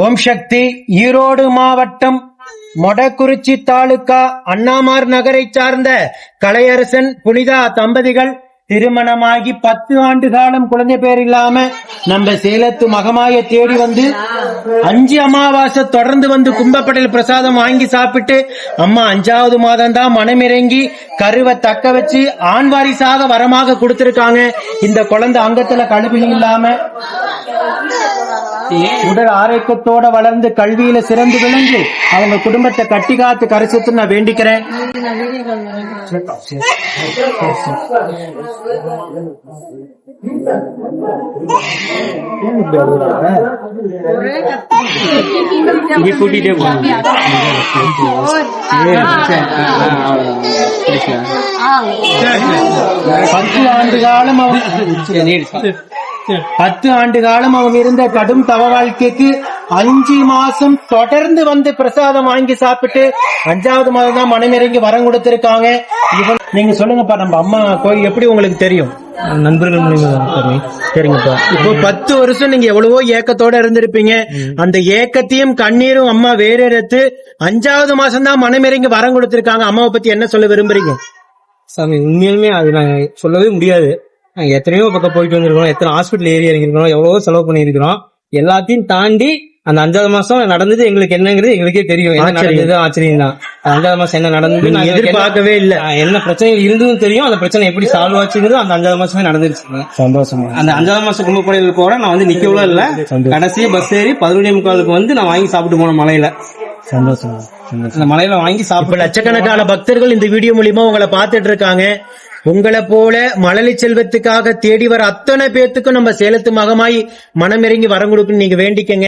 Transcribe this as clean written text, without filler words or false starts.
ஓம் சக்தி. ஈரோடு மாவட்டம் மொடக்குறிச்சி தாலுகா அண்ணாமார் நகரை சார்ந்த கலையரசன் புனிதா தம்பதிகள் திருமணமாகி 10 ஆண்டு காலம் குழந்தை பேர் இல்லாம நம்ம சேலத்து மகமாய தேடி வந்து 5 அமாவாசை தொடர்ந்து வந்து கும்பப்படையில் பிரசாதம் வாங்கி சாப்பிட்டு அம்மா 5வது மாதம் தான் மனமிறங்கி கருவை தக்க வச்சு ஆண் வாரிசாக வரமாக கொடுத்திருக்காங்க. இந்த குழந்தை அங்கத்துல கழுவி இல்லாம உடல் ஆரோக்கியத்தோட வளர்ந்து கல்வியில சிறந்து விளங்கி அவங்க குடும்பத்தை கட்டி காத்து கரைசத்து நான் வேண்டிக்கிறேன். கூட்டிட்டே 10 ஆண்டு காலம் அவங்க இருந்த கடும் தவ வாழ்க்கைக்கு 5 மாசம் தொடர்ந்து வந்து பிரசாதம் வாங்கி சாப்பிட்டு 5வது மாதம் தான் மனமிறங்கி வரம் கொடுத்திருக்காங்க. நீங்க சொல்லுங்கப்பா, நம்ம அம்மா கோயில் எப்படி உங்களுக்கு தெரியும்? நண்பர்கள் மூலியமா. சரிங்கப்பா. இப்போ 10 வருஷம் நீங்க எவ்வளவோ ஏக்கத்தோட இருந்திருப்பீங்க. அந்த ஏக்கத்தையும் கண்ணீரும் அம்மா வேற எடுத்து 5வது மாசம் தான் மனமிறங்கி வரம் கொடுத்திருக்காங்க. அம்மாவை பத்தி என்ன சொல்ல விரும்புறீங்க? சாமி, உண்மையிலுமே அது நாங்க சொல்லவே முடியாது. நாங்க எத்தனையோ பக்கம் போயிட்டு வந்திருக்கோம், எத்தனை ஹாஸ்பிட்டல் ஏறி இறங்கிருக்கோம், எவ்வளவோ செலவு பண்ணிருக்கிறோம். எல்லாத்தையும் தாண்டி அந்த 5வது மாசம் நடந்தது எங்களுக்கு என்னங்கிறது எங்களுக்கே தெரியும். என்ன நடந்தது ஆச்சரியம் தான். 5வது மாசம் என்ன நடந்தது நாங்க எதிர்பார்க்கவே இல்ல. என்ன பிரச்சனை இருந்ததும் தெரியும். அந்த பிரச்சனை எப்படி சால்வ் ஆச்சுங்கிறது அந்த 5வது மாசமே நடந்துருச்சு. சந்தோஷமா. அந்த 5வது மாசம் கும்பப்படையில் போற நான் வந்து நிக்கவும் இல்ல. கடைசியா பஸ் ஏறி 11:45 வந்து நான் வாங்கி சாப்பிட்டு போன மலையில. சந்தோஷமா. அந்த மலையில வாங்கி சாப்பிட்டு லட்சக்கணக்கான பக்தர்கள் இந்த வீடியோ மூலியமா உங்களை பாத்துட்டு இருக்காங்க. உங்களை போல மழலை செல்வத்துக்காக தேடி வர அத்தனை பேத்துக்கும் நம்ம சேலத்து மகமாய் மனமிறங்கி வரம் கொடுக்குன்னு நீங்க வேண்டிக்கங்க.